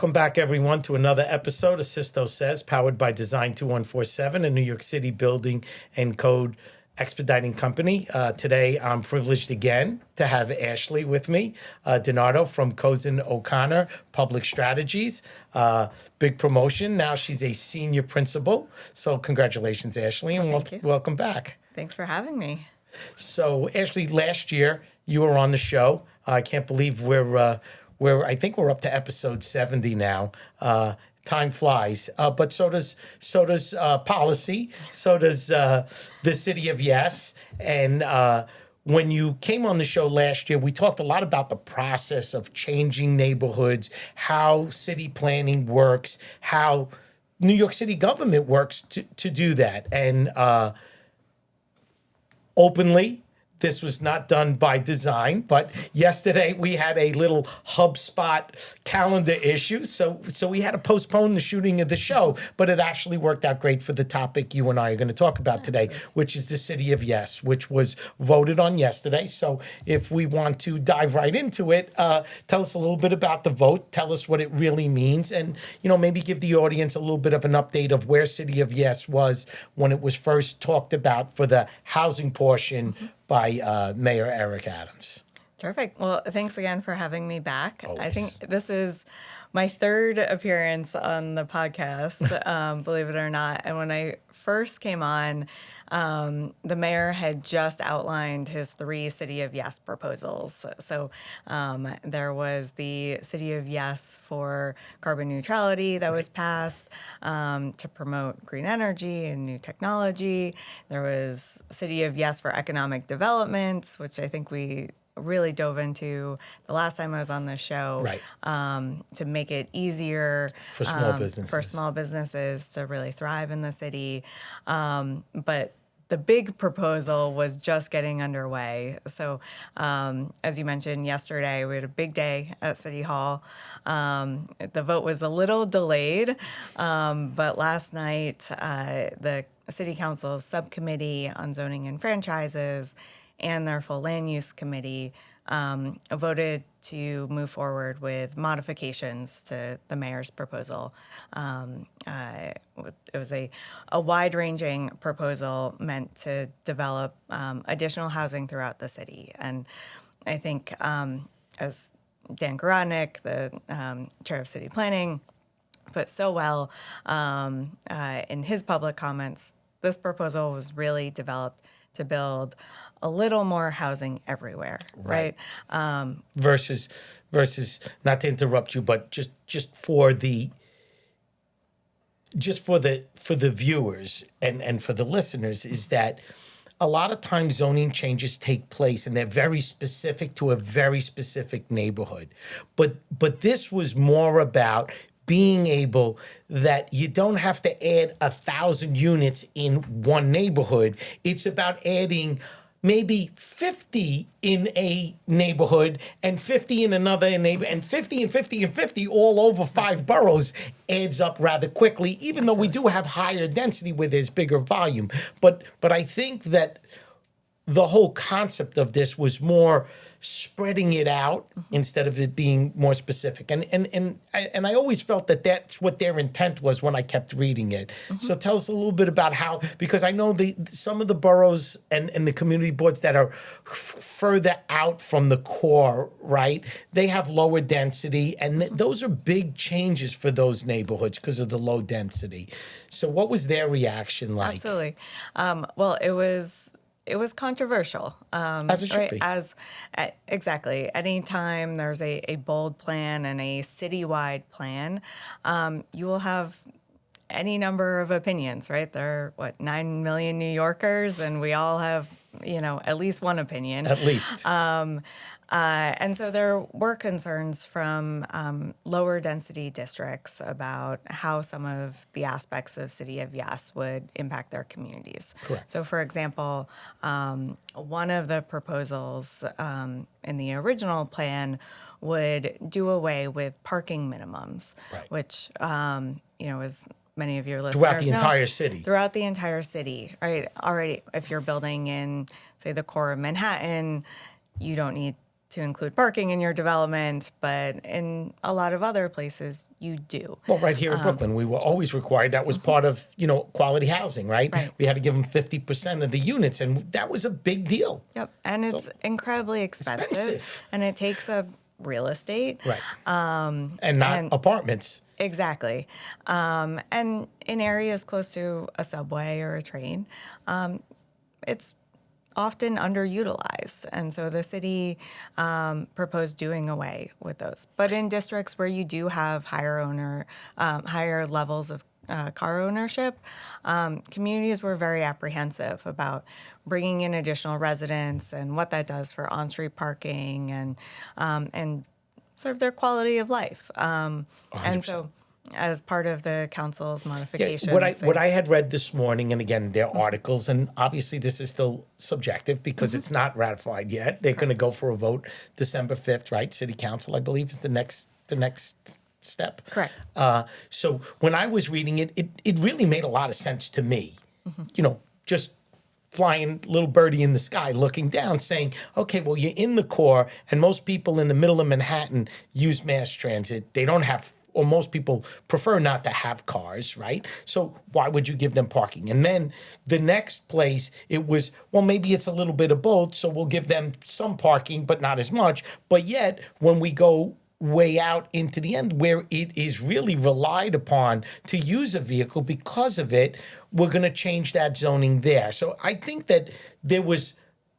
Welcome back, everyone, to another episode of Sisto Says, powered by Design 2147, a New York City building and code expediting company. Today, I'm privileged again to have Ashley with me, DiNardo from Cozen O'Connor Public Strategies. Big promotion. Now she's a senior principal. So congratulations, Ashley, and welcome back. Thanks for having me. So, Ashley, last year you were on the show. I can't believe I think we're up to episode 70 now. Time flies, but so does policy. So does the City of Yes. And when you came on the show last year, we talked a lot about the process of changing neighborhoods, how city planning works, how New York City government works to do that. And openly, this was not done by design, but yesterday we had a little HubSpot calendar issue, so we had to postpone the shooting of the show, but it actually worked out great for the topic you and I are going to talk about today, which is the City of Yes, which was voted on yesterday. So if we want to dive right into it, tell us a little bit about the vote, tell us what it really means, and maybe give the audience a little bit of an update of where City of Yes was when it was first talked about for the housing portion by Mayor Eric Adams. Terrific. Well, thanks again for having me back. Always. I think this is my third appearance on the podcast, believe it or not. And when I first came on, the mayor had just outlined his 3 City of Yes proposals. So there was the City of Yes for carbon neutrality that was passed to promote green energy and new technology. There was City of Yes for economic development, which I think we really dove into the last time I was on the show, right. To make it easier for small businesses to really thrive in the city. But the big proposal was just getting underway. So as you mentioned yesterday, we had a big day at City Hall. The vote was a little delayed, but last night the City Council's subcommittee on zoning and franchises and their full land use committee voted to move forward with modifications to the mayor's proposal. It was a wide-ranging proposal meant to develop additional housing throughout the city. And I think as Dan Garodnick, the chair of city planning, put so well in his public comments, this proposal was really developed to build a little more housing everywhere, right? Versus, not to interrupt you, but just for the viewers and for the listeners, is that a lot of times zoning changes take place and they're very specific to a very specific neighborhood. But this was more about being able that you don't have to add 1,000 units in one neighborhood. It's about adding maybe 50 in a neighborhood and 50 in another neighborhood, and 50 and 50 and 50 all over 5 boroughs adds up rather quickly, even though we do have higher density where there's bigger volume. But I think that the whole concept of this was more spreading it out instead of it being more specific. And I always felt that that's what their intent was when I kept reading it. So tell us a little bit about how, because I know some of the boroughs and the community boards that are further out from the core, right, they have lower density, and those are big changes for those neighborhoods because of the low density. So what was their reaction like? Absolutely. Well, it was controversial. As it should be. Exactly. Anytime there's a bold plan and a citywide plan, you will have any number of opinions, right? There are, 9 million New Yorkers, and we all have, at least one opinion. At least. And so there were concerns from lower density districts about how some of the aspects of City of Yes would impact their communities. Correct. So, for example, one of the proposals in the original plan would do away with parking minimums, right. which, as many of your listeners throughout the know, entire city. Throughout the entire city, right? Already, if you're building in, say, the core of Manhattan, you don't need to include parking in your development, but in a lot of other places, you do. Well, right here in Brooklyn, we were always required. That was part of, quality housing, right? Right. We had to give them 50% of the units, and that was a big deal. Yep, and it's incredibly expensive, and it takes up real estate. Right. And not apartments. Exactly. And in areas close to a subway or a train, it's often underutilized. And so the city proposed doing away with those. But in districts where you do have higher levels of car ownership, communities were very apprehensive about bringing in additional residents and what that does for on-street parking and sort of their quality of life. And so as part of the council's modifications. What I had read this morning, and again, they're articles, and obviously this is still subjective because it's not ratified yet. They're going to go for a vote December 5th, right? City Council, I believe, is the next step. Correct. So when I was reading it, it really made a lot of sense to me. Just flying little birdie in the sky, looking down, saying, okay, well, you're in the core, and most people in the middle of Manhattan use mass transit. They don't have, or most people prefer not to have cars, right? So why would you give them parking? And then the next place, it was, well, maybe it's a little bit of both, so we'll give them some parking, but not as much. But yet, when we go way out into the end where it is really relied upon to use a vehicle because of it, we're going to change that zoning there. So I think that there was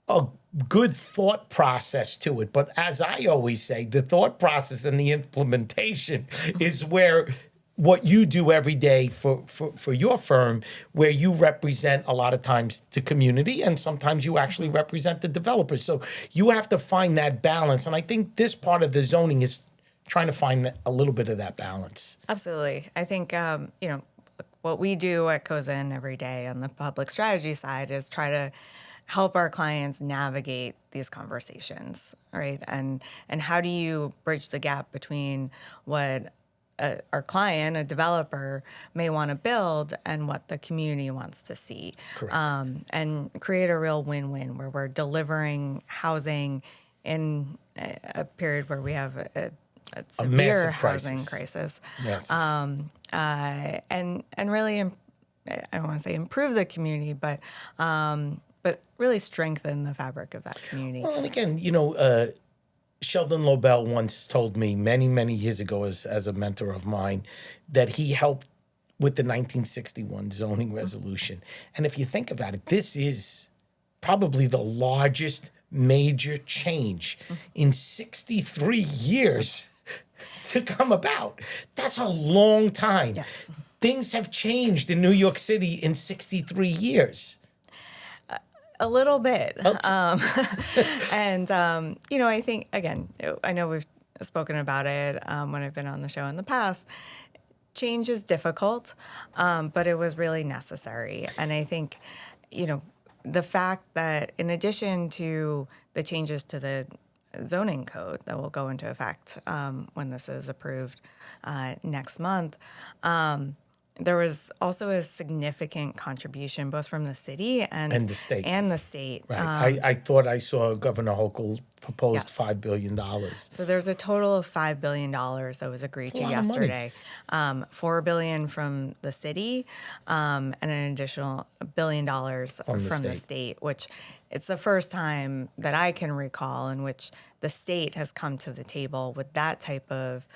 a good thought process to it. But as I always say, the thought process and the implementation is where what you do every day for your firm, where you represent a lot of times the community and sometimes you actually represent the developers. So you have to find that balance. And I think this part of the zoning is trying to find a little bit of that balance. Absolutely. I think, what we do at Cozen every day on the public strategy side is try to help our clients navigate these conversations, right? And how do you bridge the gap between what our client, a developer, may want to build and what the community wants to see. Correct. And create a real win-win where we're delivering housing in a period where we have a severe housing crisis. Yes. And really, I don't want to say improve the community, but really strengthen the fabric of that community. Well, and again, Sheldon Lobel once told me many, many years ago as a mentor of mine that he helped with the 1961 zoning resolution. And if you think about it, this is probably the largest major change in 63 years to come about. That's a long time. Yes. Things have changed in New York City in 63 years. A little bit. Okay. I think, again, I know we've spoken about it when I've been on the show in the past. Change is difficult, but it was really necessary. And I think, the fact that in addition to the changes to the zoning code that will go into effect when this is approved next month, there was also a significant contribution both from the city and the state. Right. I thought I saw Governor Hochul proposed Yes. $5 billion. So there's a total of $5 billion that was agreed to a lot of money. yesterday. $4 billion from the city, and an additional $1 billion from the state, which it's the first time that I can recall in which the state has come to the table with that type of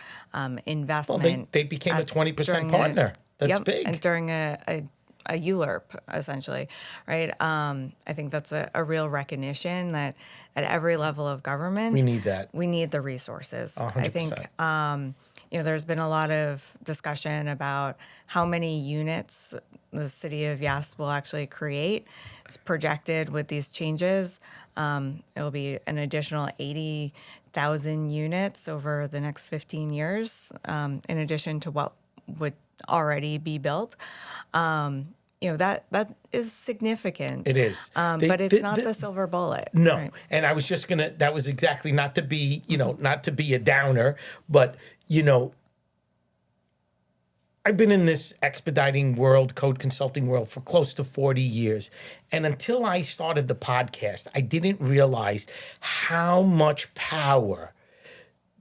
investment. Well, they became a 20% partner. That's big. And during a ULURP, essentially, right? I think that's a real recognition that at every level of government, We need that. we need the resources. 100%. I think there's been a lot of discussion about how many units the city of Yes will actually create. It's projected with these changes, it'll be an additional 80,000 units over the next 15 years, in addition to what would already be built. That is significant. It is. But it's not the silver bullet. No. Right? And I was just that was exactly not to be a downer, but, I've been in this expediting world, code consulting world for close to 40 years. And until I started the podcast, I didn't realize how much power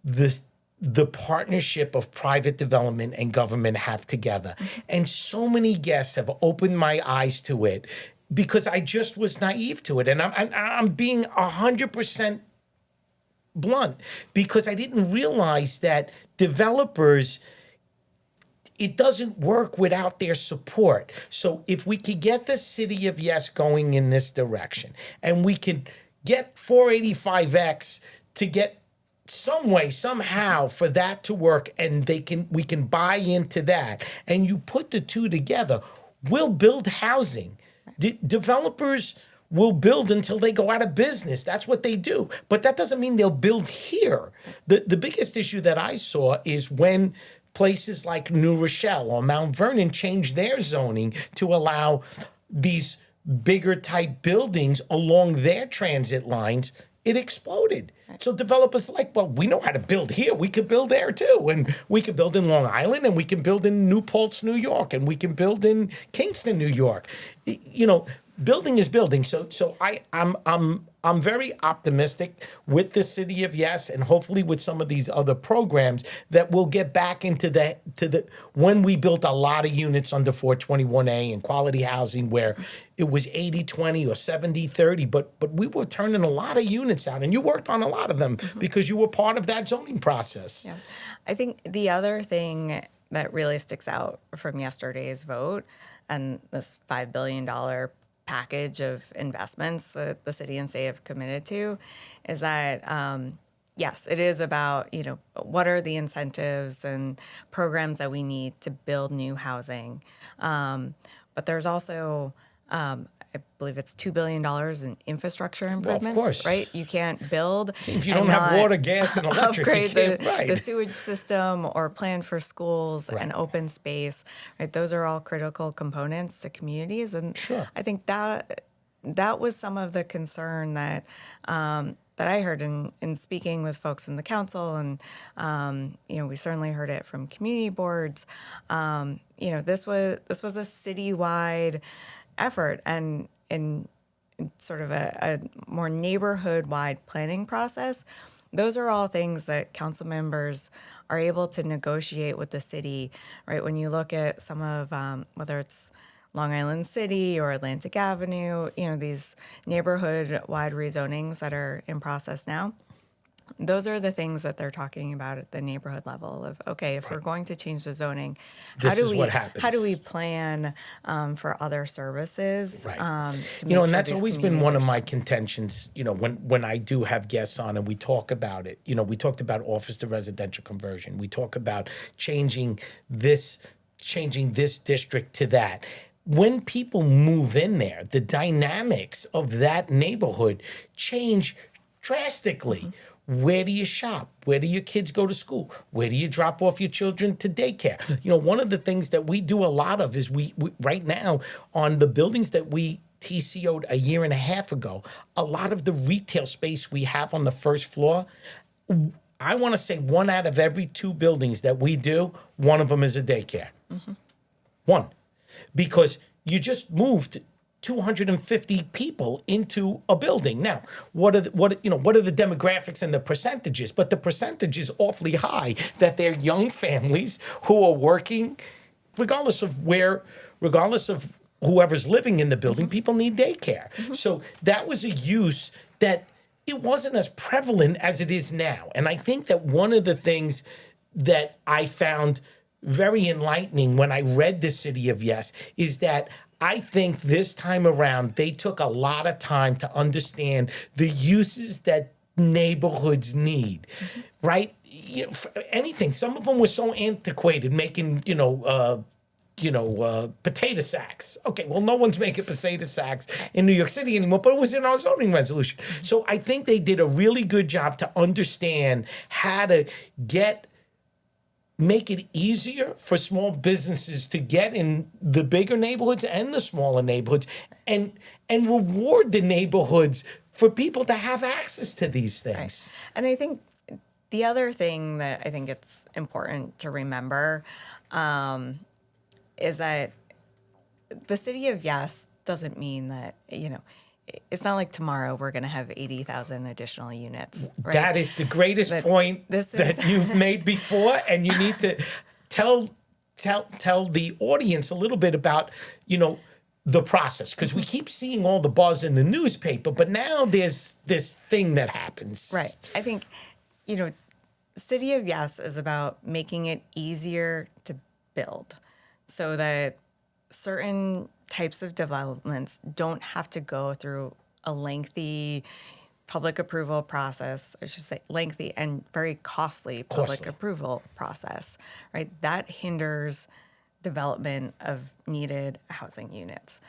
the partnership of private development and government have together. And so many guests have opened my eyes to it because I just was naive to it. And I'm being 100% blunt because I didn't realize that developers, it doesn't work without their support. So if we could get the city of Yes going in this direction, and we could get 485X to get some way, somehow for that to work, and we can buy into that, and you put the two together, we'll build housing. Developers will build until they go out of business. That's what they do. But that doesn't mean they'll build here. The biggest issue that I saw is when places like New Rochelle or Mount Vernon changed their zoning to allow these bigger type buildings along their transit lines, it exploded. So developers are like, well, we know how to build here. We could build there too. And we could build in Long Island, and we can build in New Paltz, New York, and we can build in Kingston, New York. You know, building is building. So I'm very optimistic with the city of Yes, and hopefully with some of these other programs that we'll get back into the when we built a lot of units under 421A and quality housing where it was 80-20 or 70-30, but we were turning a lot of units out, and you worked on a lot of them because you were part of that zoning process. Yeah. I think the other thing that really sticks out from yesterday's vote and this $5 billion package of investments that the city and state have committed to is that, yes, it is about, what are the incentives and programs that we need to build new housing. But there's also, I believe it's $2 billion in infrastructure improvements, course. right? You can't build. If you don't have water, gas, and electric, upgrade you can't, the sewage system or plan for schools Right. and open space, right? Those are all critical components to communities. And Sure. I think that was some of the concern that I heard in speaking with folks in the council, and we certainly heard it from community boards. This was a citywide effort, and in sort of a more neighborhood-wide planning process. Those are all things that council members are able to negotiate with the city, right? When you look at some of whether it's Long Island City or Atlantic Avenue, these neighborhood-wide rezonings that are in process now, those are the things that they're talking about at the neighborhood level of, okay, if we're going to change the zoning, This is what happens. how do we plan for other services? Right. To make And sure that's these always been communities one are of my served? contentions, when I do have guests on and we talk about it. We talked about office to residential conversion. We talk about changing this district to that. When people move in there, the dynamics of that neighborhood change drastically. Mm-hmm. Where do you shop? Where do your kids go to school? Where do you drop off your children to daycare? One of the things that we do a lot of is we right now on the buildings that we TCO'd a year and a half ago, a lot of the retail space we have on the first floor, I want to say 1 out of every 2 buildings that we do, one of them is a daycare. Mm-hmm. One. Because you just moved 250 people into a building. Now, what are the demographics and the percentages? But the percentage is awfully high that they're young families who are working, regardless of whoever's living in the building, people need daycare. Mm-hmm. So that was a use that it wasn't as prevalent as it is now. And I think that one of the things that I found very enlightening when I read The City of Yes is that I think this time around, they took a lot of time to understand the uses that neighborhoods need, mm-hmm. right? For anything. Some of them were so antiquated, making, potato sacks. Okay, well, no one's making potato sacks in New York City anymore, but it was in our zoning resolution. Mm-hmm. So I think they did a really good job to understand how to make it easier for small businesses to get in the bigger neighborhoods and the smaller neighborhoods and reward the neighborhoods for people to have access to these things. Right. And I think the other thing that I think it's important to remember is that the city of yes doesn't mean that, it's not like tomorrow we're going to have 80,000 additional units, right? That is the greatest point that you've made before, and you need to tell the audience a little bit about, the process, because we keep seeing all the buzz in the newspaper, but now there's this thing that happens. Right. I think, City of Yes is about making it easier to build so that certain types of developments don't have to go through a lengthy public approval process, I should say lengthy and very costly public approval process, right? That hinders development of needed housing units.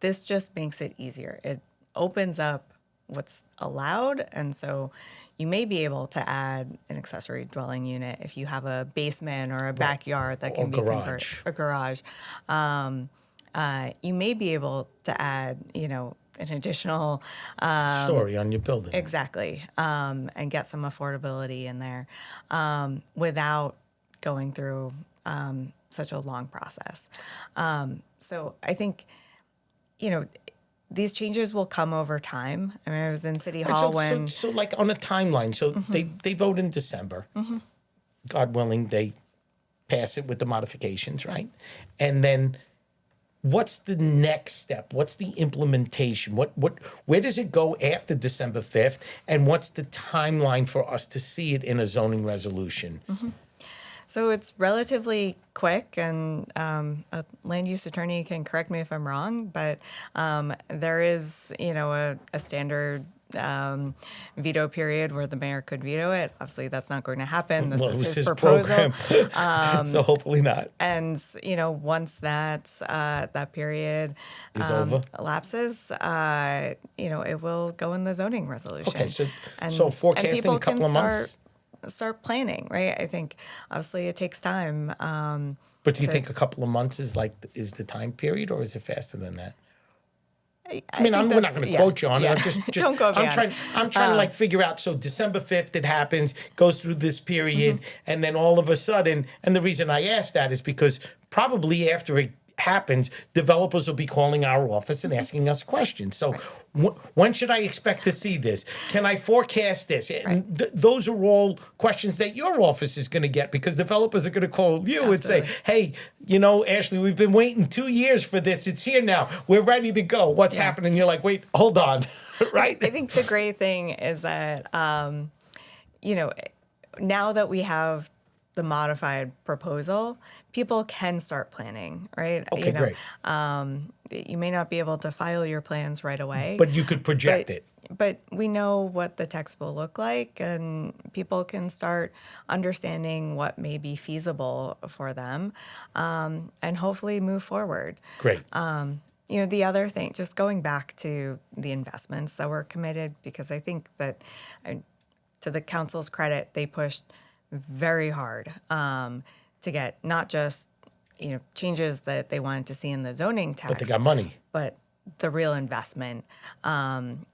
This just makes it easier. It opens up what's allowed, and so you may be able to add an accessory dwelling unit if you have a basement or a backyard that can be converted, a garage. You may be able to add, an additional story on your building. Exactly, and get some affordability in there without going through such a long process. So I think, these changes will come over time. I mean, I was in City Hall So like on a timeline, so they vote in December. God willing, they pass it with the modifications, right? And then what's the next step? What's the implementation? Where does it go after December 5th? And what's the timeline for us to see it in a zoning resolution? So it's relatively quick, and a land use attorney can correct me if I'm wrong, but there is, a standard veto period where the mayor could veto it. Obviously, that's not going to happen. This is his proposal. So hopefully not. And, once that period is over, elapses, it will go in the zoning resolution. Okay, so forecasting a couple of months? Start planning, right? I think obviously it takes time. But do you think a couple of months is the time period, or is it faster than that? I mean, we're not going to quote you on it. I'm just Don't go beyond. I'm trying to figure out. So December 5th, it happens, goes through this period, and then all of a sudden, and the reason I ask that is because probably after it happens, developers will be calling our office and asking us questions. So when should I expect to see this? Can I forecast this? And those are all questions that your office is going to get, because developers are going to call you and say, hey, Ashley, we've been waiting 2 years for this. It's here now. We're ready to go. What's happening? You're like, wait, hold on. Right? I think the great thing is that, now that we have the modified proposal, people can start planning, right? Okay, great. You may not be able to file your plans right away, but you could project it. But we know what the text will look like, and people can start understanding what may be feasible for them, and hopefully move forward. Great. The other thing, just going back to the investments that were committed, because I think that, to the council's credit, they pushed very hard to get not just changes that they wanted to see in the zoning text, but they got money, but the real investment. And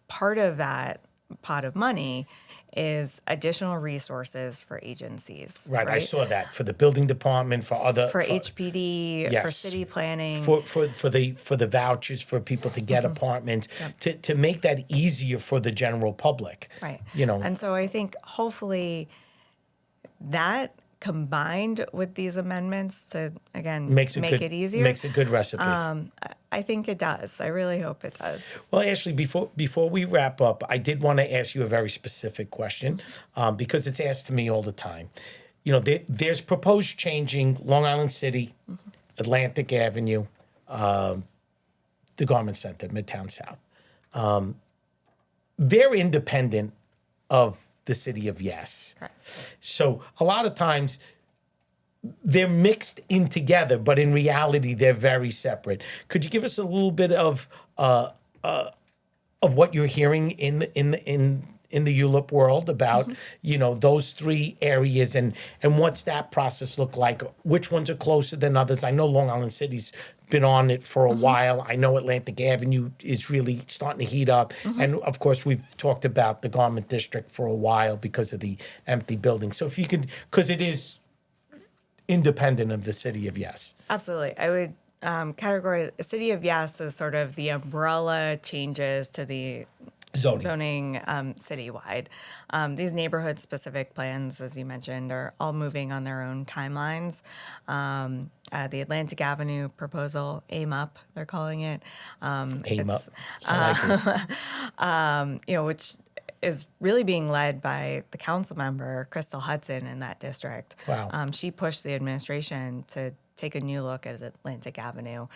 part of that pot of money is additional resources for agencies. Right, I saw that for the building department, for HPD, for city planning, for the vouchers for people to get apartments, to make that easier for the general public. Right. And so I think hopefully that combined with these amendments to, again, make it easier. Makes a good recipe. I think it does. I really hope it does. Well, Ashley, before we wrap up, I did want to ask you a very specific question, because it's asked to me all the time. There's proposed changing Long Island City, Atlantic Avenue, the Garment Center, Midtown South. They're independent of the city of Yes. Correct. So a lot of times they're mixed in together, but in reality they're very separate. Could you give us a little bit of what you're hearing in the ULIP world about those three areas, and what's that process look like? Which ones are closer than others? I know Long Island City's been on it for a while. I know Atlantic Avenue is really starting to heat up. And of course, we've talked about the Garment District for a while because of the empty buildings. So if you could, because independent of the city of Yes. Absolutely. I would categorize the City of Yes as sort of the umbrella changes to the zoning citywide. These neighborhood-specific plans, as you mentioned, are all moving on their own timelines. The Atlantic Avenue proposal, AIM Up, they're calling it. Aim up. I like it. Which is really being led by the council member, Crystal Hudson, in that district. Wow. She pushed the administration to take a new look at Atlantic Avenue,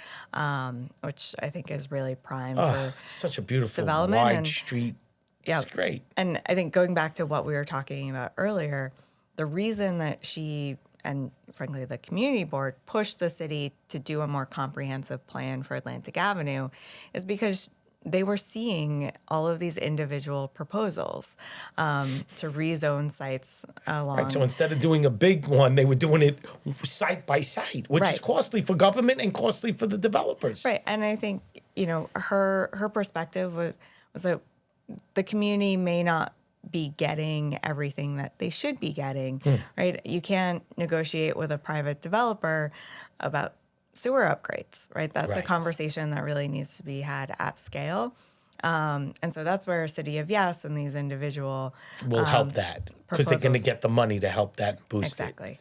which I think is really prime for It's such a beautiful development wide street. Yeah. It's great. And I think going back to what we were talking about earlier, the reason that she and frankly the community board pushed the city to do a more comprehensive plan for Atlantic Avenue is because they were seeing all of these individual proposals to rezone sites along. Right, so instead of doing a big one, they were doing it site by site, which is Right. costly for government and costly for the developers. Right. And I think, her perspective was that the community may not be getting everything that they should be getting, right? You can't negotiate with a private developer about sewer upgrades, right? That's a Right. conversation that really needs to be had at scale. And so that's where City of Yes and these individual Will help that because they're going to proposals. get the money to help that boost Exactly.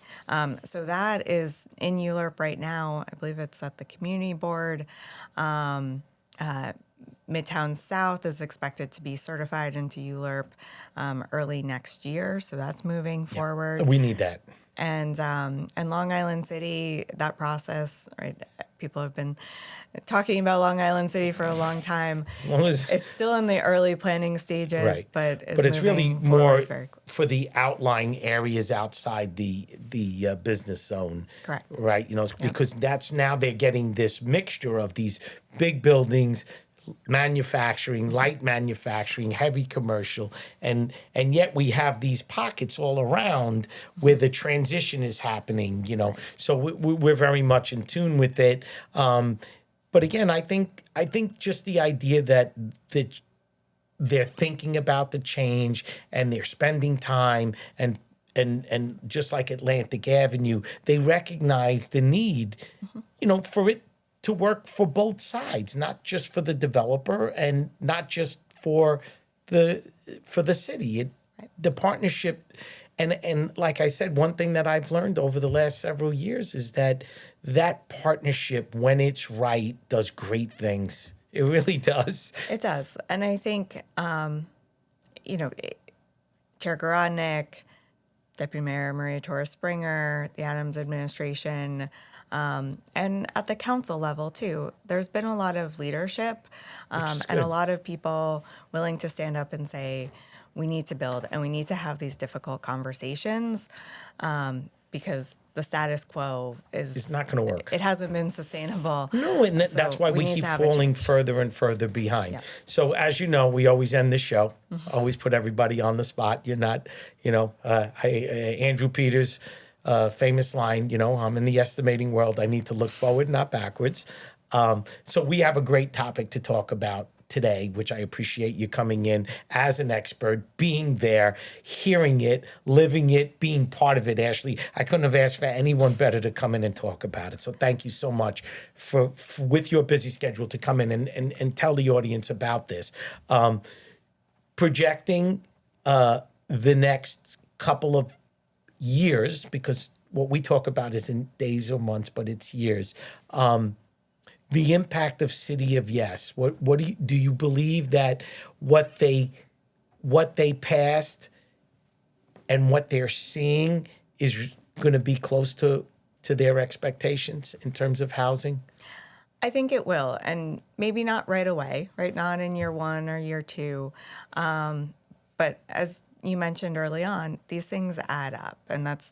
So that is in ULURP right now. I believe it's at the community board. Midtown South is expected to be certified into ULURP early next year. So that's moving forward. it. We need that. And Long Island City, that process, right? People have been talking about Long Island City for a long time. As long as It's still in the early planning stages, right, but it's really moving more forward very quickly. for the outlying areas outside the business zone. Correct. Right, because that's now they're getting this mixture of these big buildings, manufacturing, light manufacturing, heavy commercial, and yet we have these pockets all around where the transition is happening. So we're very much in tune with it. But again, I think just the idea that they're thinking about the change and they're spending time and just like Atlantic Avenue, they recognize the need, for it to work for both sides, not just for the developer and not just for the city. The partnership, and like I said, one thing that I've learned over the last several years is that partnership, when it's right, does great things. It really does. It does. And I think, Chair Garodnick, Deputy Mayor Maria Torres Springer, the Adams administration, and at the council level too, there's been a lot of leadership and a good. lot of people willing to stand up and say, we need to build and we need to have these difficult conversations because the status quo It's not going to work. It hasn't been sustainable. No, and So that's why we need keep to have a falling change. further and further behind. Yeah. So as you know, we always end the show. Always put everybody on the spot. You're not, Andrew Peters' famous line, I'm in the estimating world. I need to look forward, not backwards. So we have a great topic to talk about today, which I appreciate you coming in as an expert, being there, hearing it, living it, being part of it, Ashley. I couldn't have asked for anyone better to come in and talk about it. So thank you so much for with your busy schedule to come in and tell the audience about this. Projecting the next couple of years, because what we talk about isn't days or months, but it's years. The impact of City of Yes. What do you believe that what they passed and what they're seeing is going to be close to their expectations in terms of housing? I think it will, and maybe not right away, right? Not in year one or year two. But as you mentioned early on, these things add up, and that's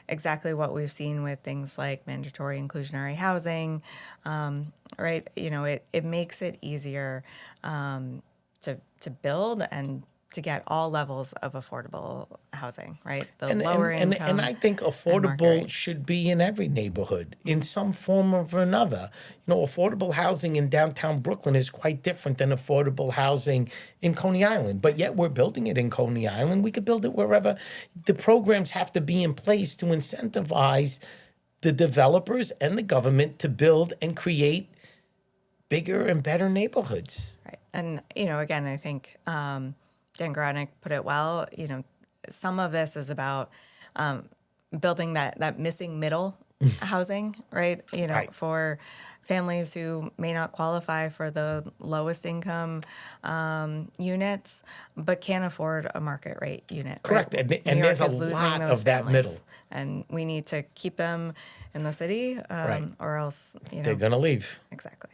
exactly what we've seen with things like mandatory inclusionary housing, right? It makes it easier to build and to get all levels of affordable housing, right? The lower income. And I think market affordable rate. should be in every neighborhood in some form or another. Affordable housing in downtown Brooklyn is quite different than affordable housing in Coney Island. But yet we're building it in Coney Island. We could build it wherever. The programs have to be in place to incentivize the developers and the government to build and create bigger and better neighborhoods. Right. And, again, I think Dan Gronick put it well. Some of this is about building that missing middle housing, right? Right. For families who may not qualify for the lowest income units, but can't afford a market rate unit. Correct. Right? And New there's York a is losing lot those of that families, middle. and we need to keep them in the city, Right. or else, They're going to leave. exactly.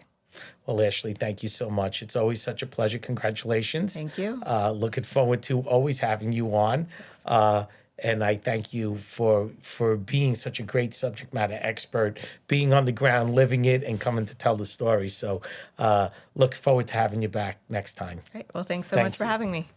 Well, Ashley, thank you so much. It's always such a pleasure. Congratulations. Thank you. Looking forward to always having you on. And I thank you for being such a great subject matter expert, being on the ground, living it, and coming to tell the story. So look forward to having you back next time. Great. Well, thanks so Thank much for you. having me.